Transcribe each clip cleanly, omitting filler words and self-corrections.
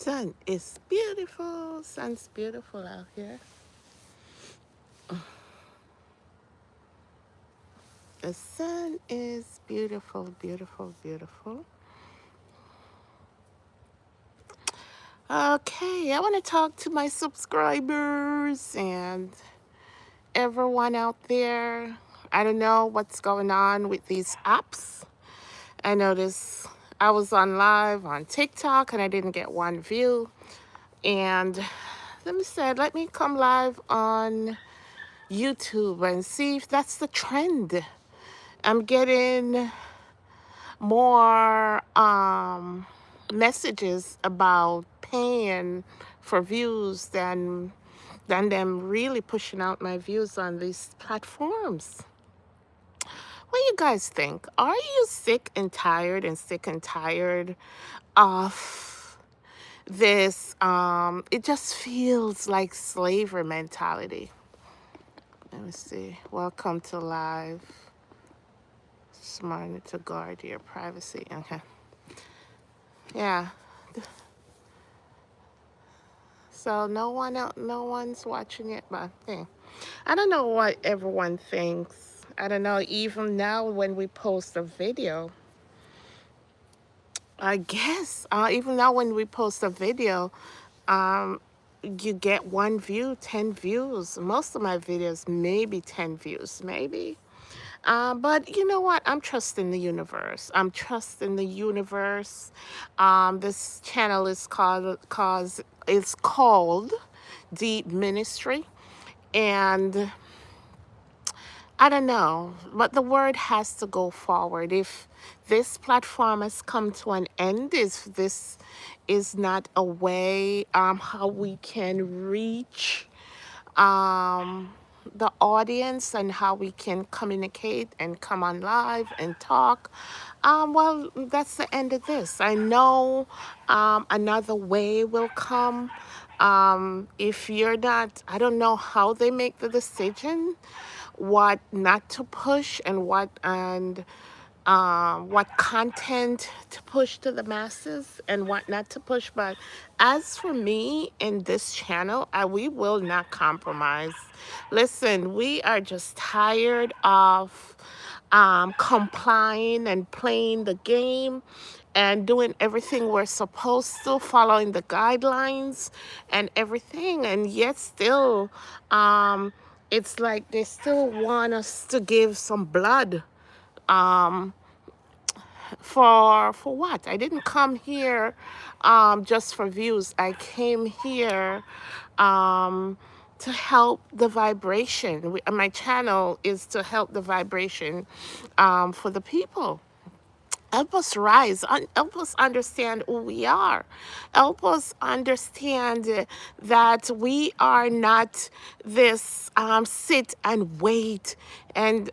Sun is beautiful. Sun's beautiful out here. The sun is beautiful, beautiful, beautiful. Okay, I want to talk to my subscribers and everyone out there. I don't know what's going on with these apps. I noticed I was on live on TikTok and I didn't get one view. And let me come live on YouTube and see if that's the trend. I'm getting more messages about paying for views than them really pushing out my views on these platforms. What do you guys think? Are you sick and tired of this? It just feels like slavery mentality. Let me see. Welcome to live. Smart to guard your privacy. Okay. Yeah. So no one's watching it, but hey, I don't know what everyone thinks. I don't know. Even now, when we post a video, I guess even now when we post a video, um, you get 1 view, 10 views. Most of my videos, maybe 10 views, maybe. But you know what? I'm trusting the universe. I'm trusting the universe. This channel is called Deep Ministry, and I don't know, but the word has to go forward. If this platform has come to an end, if this is not a way how we can reach the audience and how we can communicate and come on live and talk. Well, that's the end of this. I know another way will come. If you're not, I don't know how they make the decision, what not to push and what content to push to the masses and what not to push. But as for me in this channel, we will not compromise. Listen, we are just tired of complying and playing the game and doing everything we're supposed to, following the guidelines and everything. And yet still, it's like they still want us to give some blood. Um, for what? I didn't come here just for views. I came here to help the vibration. My channel is to help the vibration for the people. Help us rise. Help us understand who we are. Help us understand that we are not this sit and wait and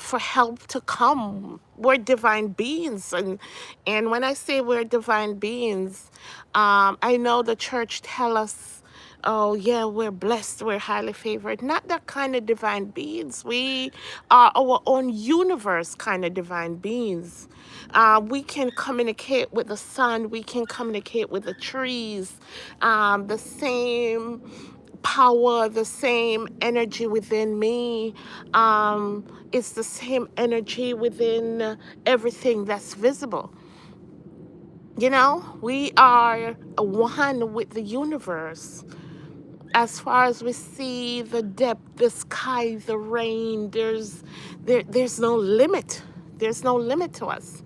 for help to come. We're divine beings, and when I say we're divine beings, I know the church tell us, oh yeah, we're blessed, we're highly favored. Not that kind of divine beings. We are our own universe kind of divine beings. We can communicate with the sun, we can communicate with the trees, the same power, the same energy within me. It's the same energy within everything that's visible. You know, we are one with the universe. As far as we see the depth, the sky, the rain, there's no limit. There's no limit to us.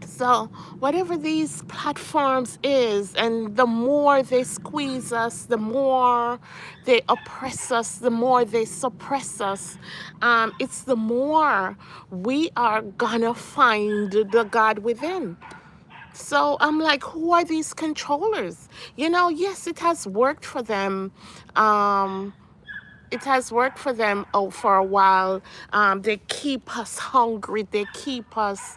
So whatever these platforms is, and the more they squeeze us, the more they oppress us, the more they suppress us, it's the more we are gonna find the God within. So I'm like, who are these controllers? You know, yes, it has worked for them. It has worked for them for a while. They keep us hungry. They keep us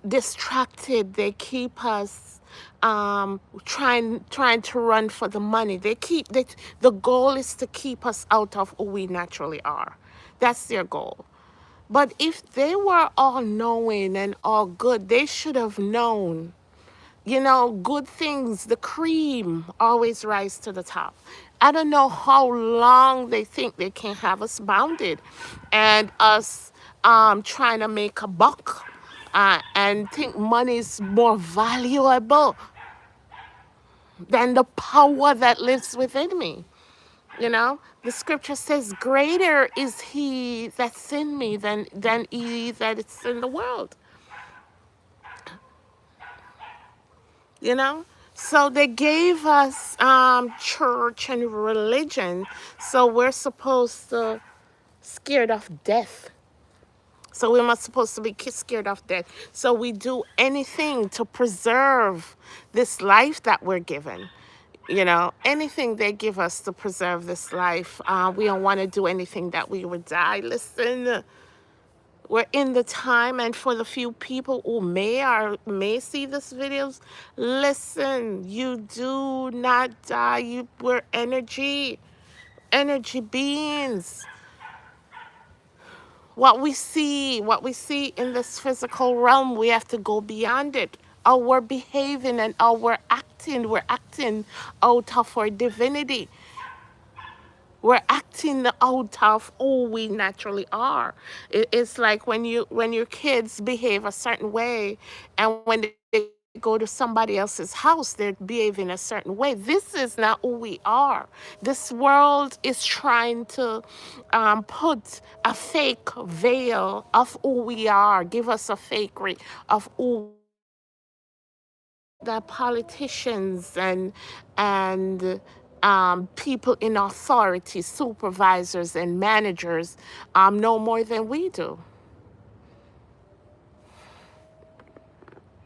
distracted. They keep us trying to run for the money. The goal is to keep us out of who we naturally are. That's their goal. But if they were all knowing and all good, they should have known You know, good things, the cream always rise to the top. I don't know how long they think they can have us bounded and us trying to make a buck and think money is more valuable than the power that lives within me. You know, the scripture says, greater is he that's in me than he that is in the world. You know, so they gave us church and religion, so we're supposed to scared of death. So we're not supposed to be scared of death. So we do anything to preserve this life that we're given. You know, anything they give us to preserve this life. We don't want to do anything that we would die. Listen, we're in the time, and for the few people who may see this videos, listen, you do not die. We're energy beings. What we see in this physical realm, we have to go beyond it. How we're behaving and how we're acting out of our divinity. We're acting out of who we naturally are. It's like when your kids behave a certain way, and when they go to somebody else's house, they're behaving a certain way. This is not who we are. This world is trying to put a fake veil of who we are, give us a fake of who the politicians and people in authority, supervisors and managers, know more than we do.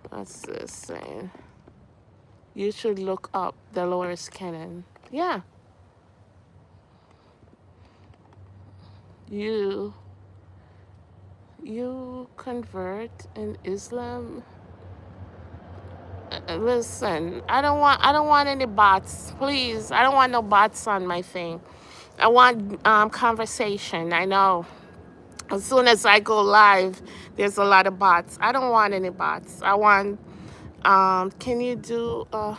What's this saying? You should look up Dolores Cannon. Yeah, you you convert in Islam. Listen, I don't want any bots, please. I don't want no bots on my thing. I want conversation. I know. As soon as I go live, there's a lot of bots. I don't want any bots. I want. Can you do? Oh,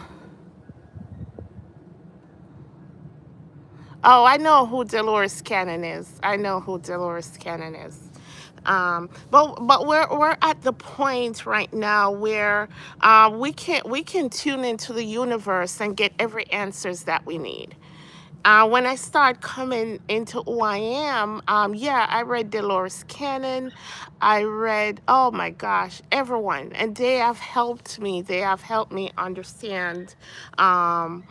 I know who Dolores Cannon is. I know who Dolores Cannon is. But we're at the point right now where we can tune into the universe and get every answers that we need. When I start coming into who I am, yeah, I read Dolores Cannon. I read, oh my gosh, everyone. And they have helped me. They have helped me understand. Um,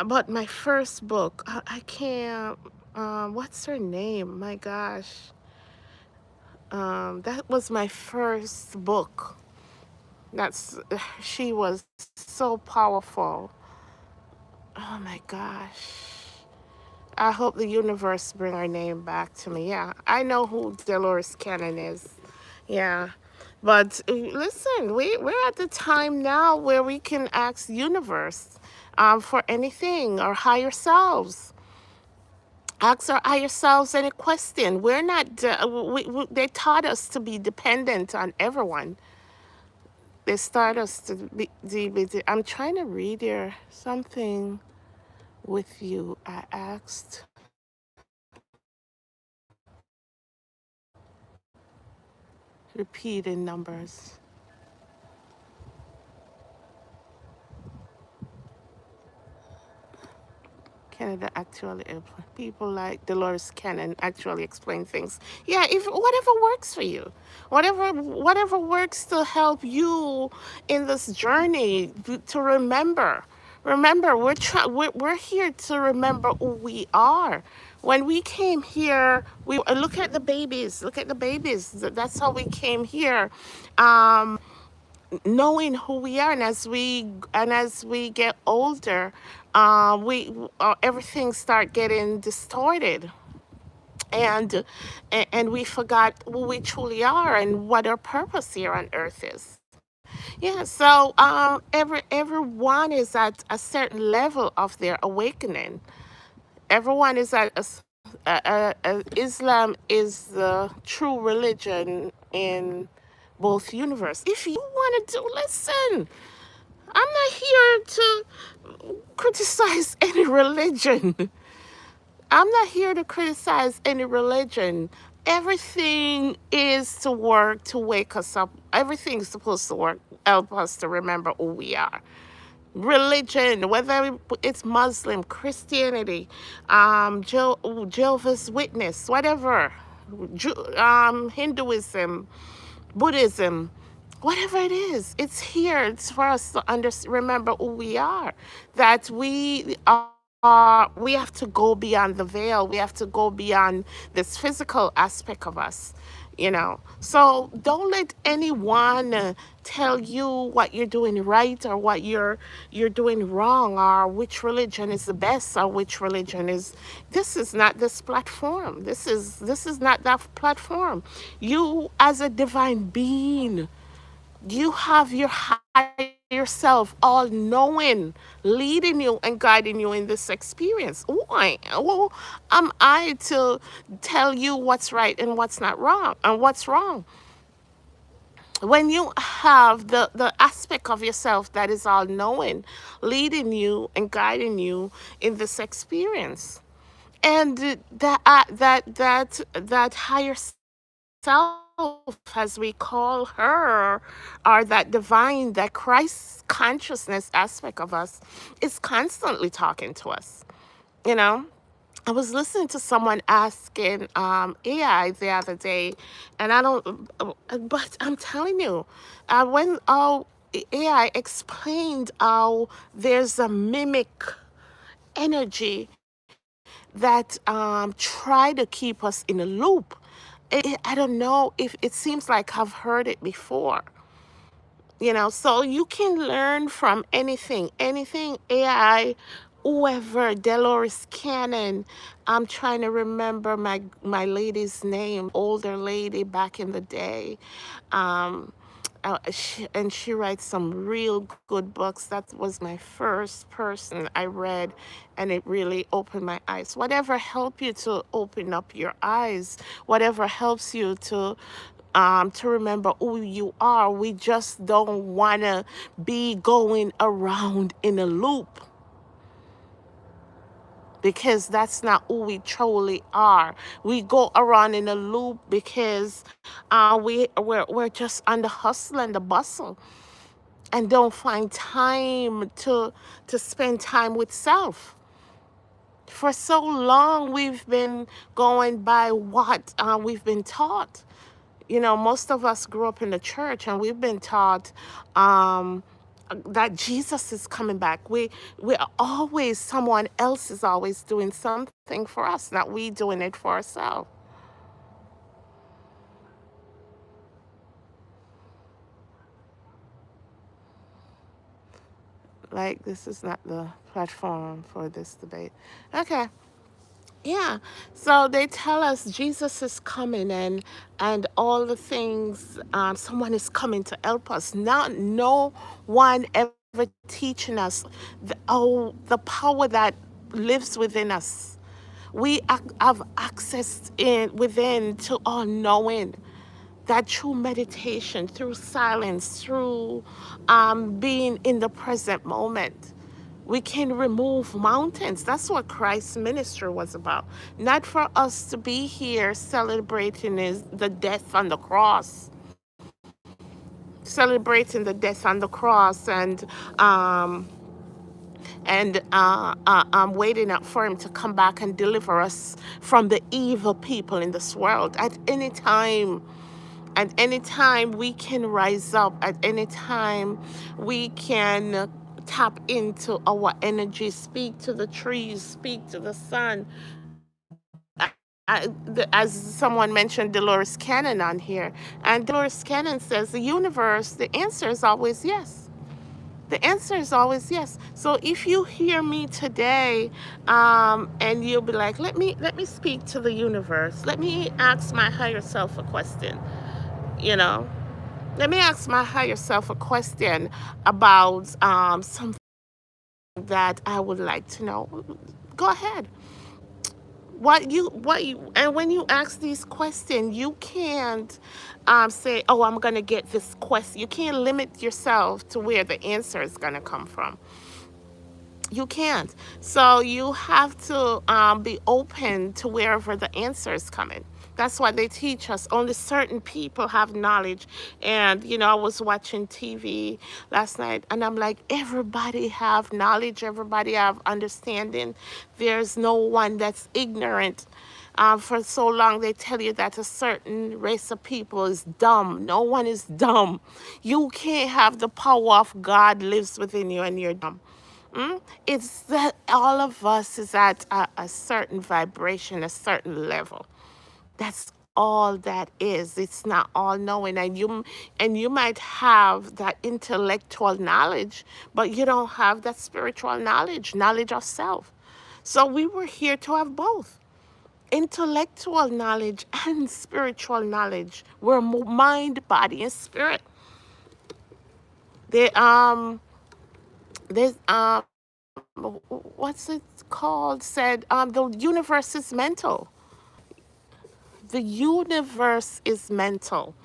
but my first book, I can't, what's her name? My gosh. That was my first book. That's, she was so powerful. Oh my gosh. I hope the universe bring her name back to me. Yeah, I know who Dolores Cannon is. Yeah. But listen, we're at the time now where we can ask the universe for anything, or higher selves. Ask our higher selves any question. We're not, they taught us to be dependent on everyone. They start us to I'm trying to read here something with you. I asked. Repeat in numbers. Canada actually, people like Dolores Cannon actually explain things. Yeah, if whatever works for you, whatever works to help you in this journey to remember. Remember, we're here to remember who we are. When we came here, we look at the babies. Look at the babies. That's how we came here. Knowing who we are, and as we get older, we everything start getting distorted, and and we forgot who we truly are and what our purpose here on earth is. Yeah, so everyone is at a certain level of their awakening. Everyone is at Islam is the true religion in both universe. If you want to do, listen. I'm not here to criticize any religion. I'm not here to criticize any religion. Everything is to work to wake us up. Everything's supposed to work, help us to remember who we are. Religion, whether it's Muslim, Christianity, Jehovah's Witness, whatever, Hinduism, Buddhism, whatever it is, it's here. It's for us to remember who we are. That we have to go beyond the veil. We have to go beyond this physical aspect of us, So don't let anyone tell you what you're doing right or what you're doing wrong, or which religion is the best or which religion is. This is not this platform. This is not that platform. You, as a divine being, you have your higher self all knowing, leading you and guiding you in this experience. Who am I to tell you what's right and what's not wrong and what's wrong? When you have the aspect of yourself that is all knowing, leading you and guiding you in this experience, and that higher self, as we call her, or that divine, that Christ consciousness aspect of us, is constantly talking to us. You know, I was listening to someone asking AI the other day, and I don't, but I'm telling you, when AI explained how there's a mimic energy that try to keep us in a loop. I don't know if it seems like I've heard it before. So you can learn from anything AI, whoever, Dolores Cannon. I'm trying to remember my lady's name, older lady back in the day. Um, and she writes some real good books. That was my first person I read, and it really opened my eyes. Whatever help you to open up your eyes, whatever helps you to remember who you are. We just don't want to be going around in a loop, because that's not who we truly are. We go around in a loop because we're just on the hustle and the bustle, and don't find time to spend time with self. For so long, we've been going by what we've been taught. Most of us grew up in the church, and we've been taught that Jesus is coming back. We're always, someone else is always doing something for us, not we doing it for ourselves. Like, this is not the platform for this debate. Okay. Yeah. So they tell us Jesus is coming, and all the things. Someone is coming to help us. Not no one ever teaching us the power that lives within us. We have access within to all knowing. That through meditation, through silence, through being in the present moment, we can remove mountains. That's what Christ's ministry was about. Not for us to be here celebrating the death on the cross, celebrating the death on the cross, and waiting up for him to come back and deliver us from the evil people in this world. At any time we can rise up. At any time we can tap into our energy, speak to the trees, speak to the sun. As someone mentioned, Dolores Cannon on here, and Dolores Cannon says the universe, the answer is always yes. The answer is always yes. So if you hear me today, and you'll be like, let me speak to the universe. Let me ask my higher self a question. You know, let me ask my higher self a question about something that I would like to know. Go ahead. and when you ask these questions, you can't say, "Oh, I'm gonna get this question." You can't limit yourself to where the answer is gonna come from. You can't. So you have to be open to wherever the answer is coming. That's why they teach us only certain people have knowledge. And I was watching TV last night, and I'm like, everybody have knowledge, everybody have understanding. There's no one that's ignorant. For so long, they tell you that a certain race of people is dumb. No one is dumb. You can't have the power of God lives within you, and you're dumb. It's that all of us is at a certain vibration, a certain level. That's all that is. It's not all knowing, and you might have that intellectual knowledge, but you don't have that spiritual knowledge of self. So we were here to have both intellectual knowledge and spiritual knowledge. We're mind, body, and spirit. They there's what's it called? Said the universe is mental. The universe is mental.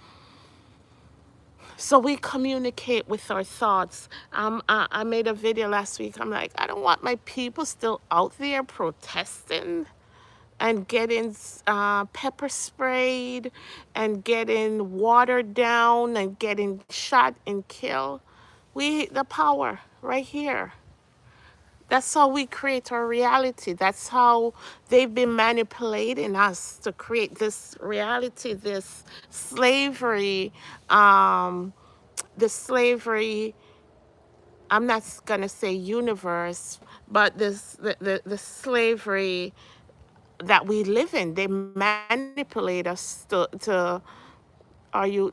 So we communicate with our thoughts. I made a video last week. I'm like, I don't want my people still out there protesting and getting pepper sprayed and getting watered down and getting shot and killed. We the power right here. That's how we create our reality. That's how they've been manipulating us to create this reality, um, this slavery. I'm not gonna say universe, but the slavery that we live in. They manipulate us to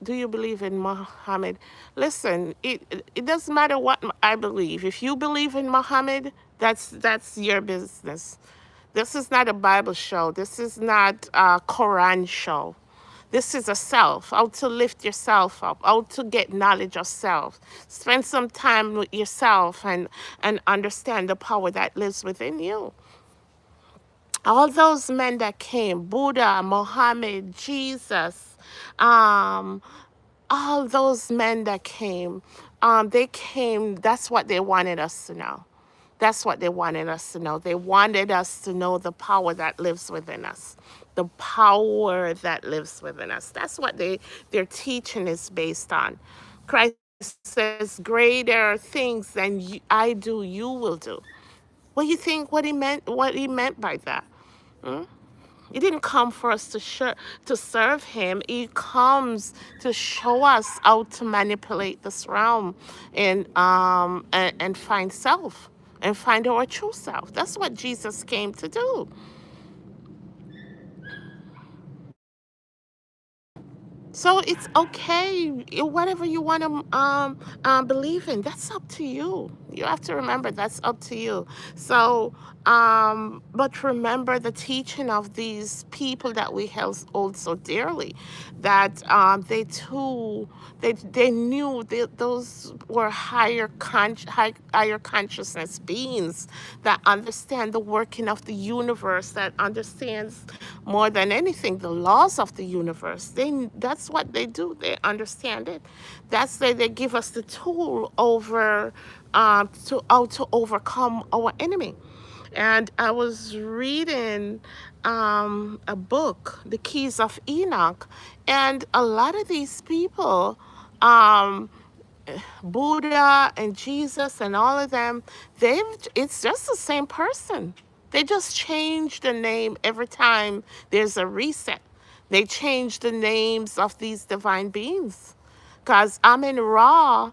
do you believe in Muhammad? Listen, it doesn't matter what I believe. If you believe in Muhammad, that's your business. This is not a Bible show. This is not a Quran show. This is a self, how to lift yourself up, how to get knowledge of self. Spend some time with yourself and understand the power that lives within you. All those men that came, Buddha, Muhammad, Jesus, um, all those men that came, they came, that's what they wanted us to know. That's what they wanted us to know. They wanted us to know the power that lives within us. The power that lives within us. That's what their teaching is based on. Christ says, greater things than I do, you will do. What do you think what he meant by that? Hmm? He didn't come for us to serve him. He comes to show us how to manipulate this realm and find self and find our true self. That's what Jesus came to do. So it's okay, whatever you want to believe in. That's up to you. You have to remember that's up to you. So, but remember the teaching of these people that we hold so dearly, that they too, they knew those were higher consciousness beings that understand the working of the universe, that understands more than anything the laws of the universe. That's what they do. They understand it. That's they give us the tool over to how to overcome our enemy. And I was reading a book, The Keys of Enoch, and a lot of these people, um, Buddha and Jesus and all of them, it's just the same person. They just change the name every time there's a reset. They change the names of these divine beings. Because Amin Ra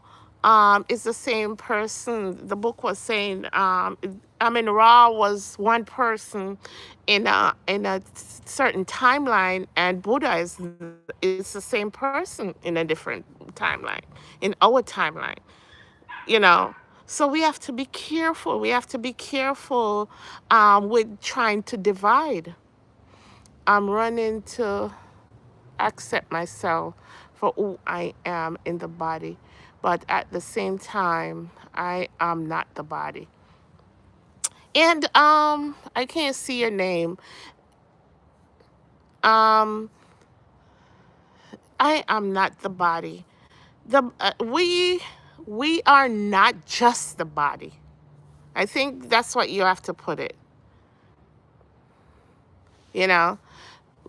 is the same person. The book was saying Amin Ra was one person in a certain timeline, and Buddha is the same person in a different timeline, in our timeline. You know, so we have to be careful. We have to be careful with trying to divide. I'm running to accept myself for who I am in the body, but at the same time, I am not the body. And I can't see your name. Um, I am not the body. We are not just the body. I think that's what you have to put it. You know,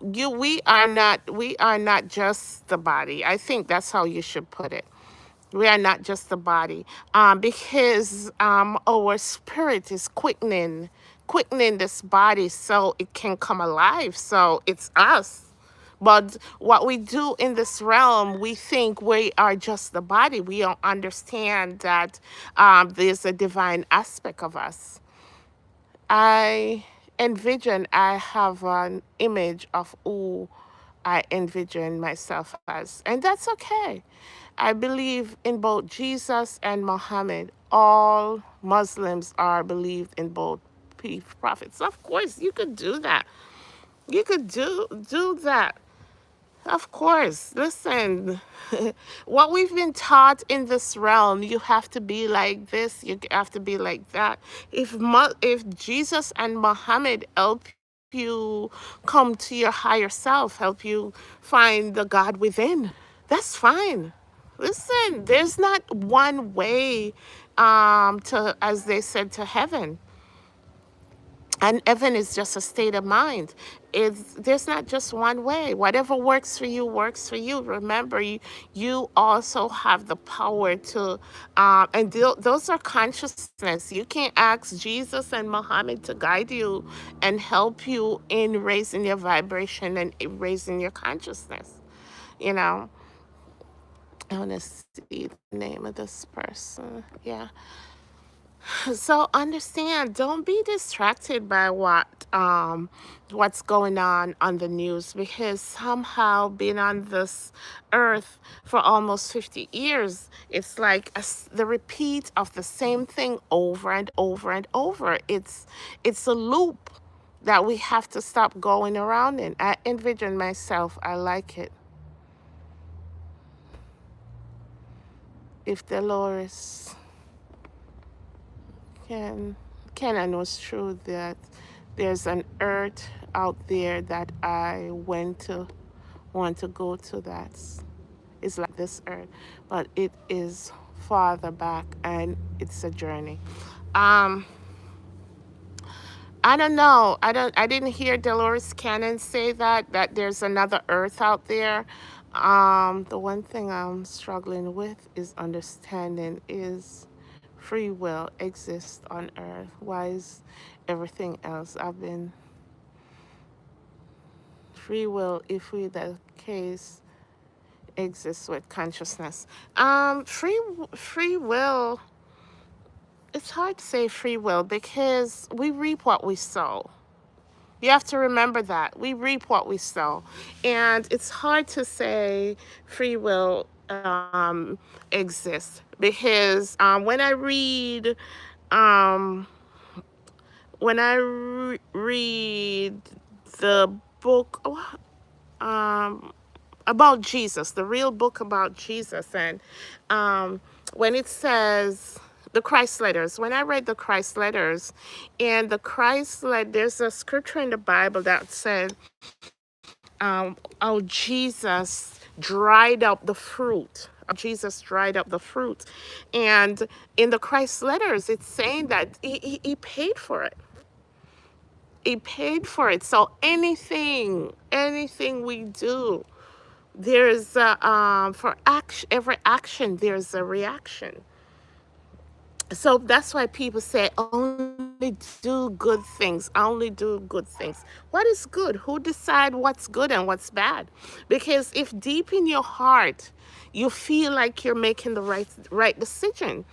we are not just the body. I think that's how you should put it. We are not just the body, because our spirit is quickening this body so it can come alive. So it's us. But what we do in this realm, we think we are just the body. We don't understand that there's a divine aspect of us. I have an image of who I envision myself as, and that's okay. I believe in both Jesus and Muhammad. All Muslims are believed in both prophets. Of course, you could do that. You could do that. Of course. Listen, what we've been taught in this realm, you have to be like this, you have to be like that. If Jesus and Muhammad help you come to your higher self, help you find the God within, that's fine. Listen, there's not one way to, as they said, to heaven. And heaven is just a state of mind. There's not just one way. Whatever works for you works for you. Remember, you also have the power to, and those are consciousness. You can't ask Jesus and Muhammad to guide you and help you in raising your vibration and in raising your consciousness. You know, I want to see the name of this person. Yeah. So understand, don't be distracted by what's going on the news, because somehow being on this earth for almost 50 years, it's like the repeat of the same thing over and over and over. It's a loop that we have to stop going around in. I envision myself, I like it. If Dolores can and was true that there's an earth out there that I want to go to, that is like this earth, but it is farther back and it's a journey. um I don't know. I didn't hear Dolores Cannon say that there's another earth out there. The one thing I'm struggling with is understanding, is free will exists on earth? Why is everything else? I've been free will, if we the case, exists with consciousness. Free will, it's hard to say free will because we reap what we sow. You have to remember that. We reap what we sow. And it's hard to say free will exists because um, when I read the book about Jesus, the real book about Jesus, and when it says the Christ letters, when I read the Christ letters, and there's a scripture in the Bible that said, how Jesus dried up the fruit. Jesus dried up the fruit. And in the Christ letters, it's saying that he paid for it. He paid for it. So anything we do, there's for action, every action, there's a reaction. So that's why people say only do good things, only do good things. What is good? Who decide what's good and what's bad? Because if deep in your heart you feel like you're making the right decision,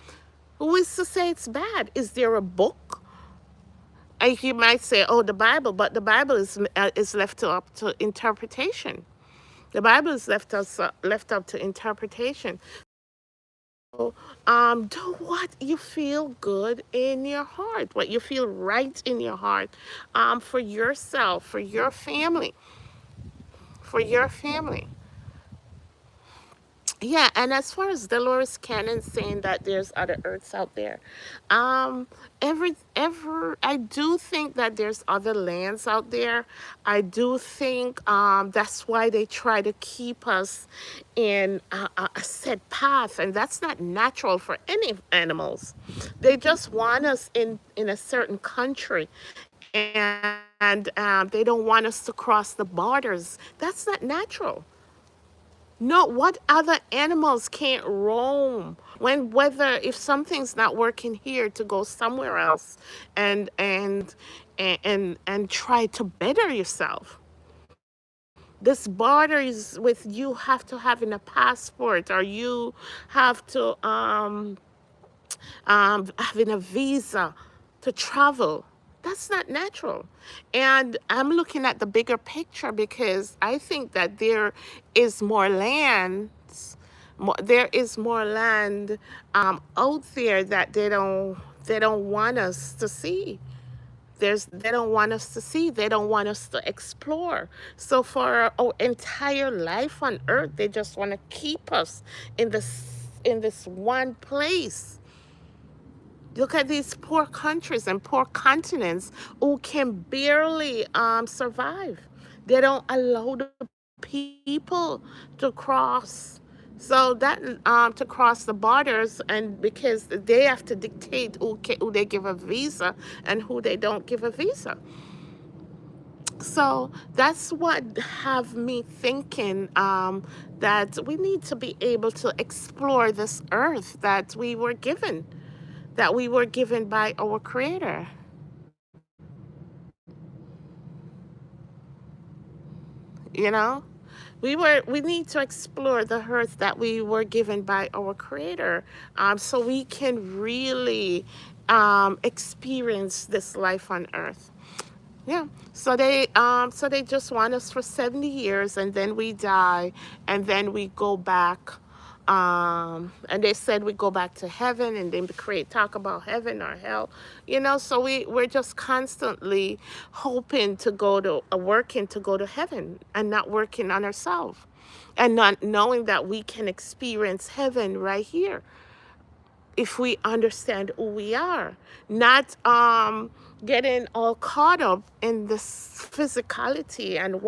who is to say it's bad? Is there a book? And you might say, oh, the Bible, but the Bible is left up to interpretation. The Bible is left up to interpretation. Do what you feel good in your heart, what you feel right in your heart, for yourself, for your family, for your family. Yeah, and as far as Dolores Cannon saying that there's other Earths out there, um, I do think that there's other lands out there. I do think that's why they try to keep us in a set path, and that's not natural for any animals. They just want us in a certain country, and they don't want us to cross the borders. That's not natural. No, what other animals can't roam when whether if something's not working here to go somewhere else and and try to better yourself. This border is with you have to having a passport or you have to having a visa to travel. That's not natural. And I'm looking at the bigger picture because I think that there is more land. There is more land out there that they don't want us to see. They don't want us to see. They don't want us to explore. So for our entire life on Earth, they just want to keep us in this one place. Look at these poor countries and poor continents who can barely survive. They don't allow the people to cross. So that to cross the borders, and because they have to dictate who they give a visa and who they don't give a visa. So that's what have me thinking that we need to be able to explore this earth that we were given by our creator. You know, we need to explore the earth that we were given by our creator, so we can really experience this life on earth. Yeah. So they just want us for 70 years and then we die and then we go back. And they said we go back to heaven and then create talk about heaven or hell. So we're just constantly hoping to go to working to go to heaven and not working on ourselves. And not knowing that we can experience heaven right here if we understand who we are, not getting all caught up in this physicality and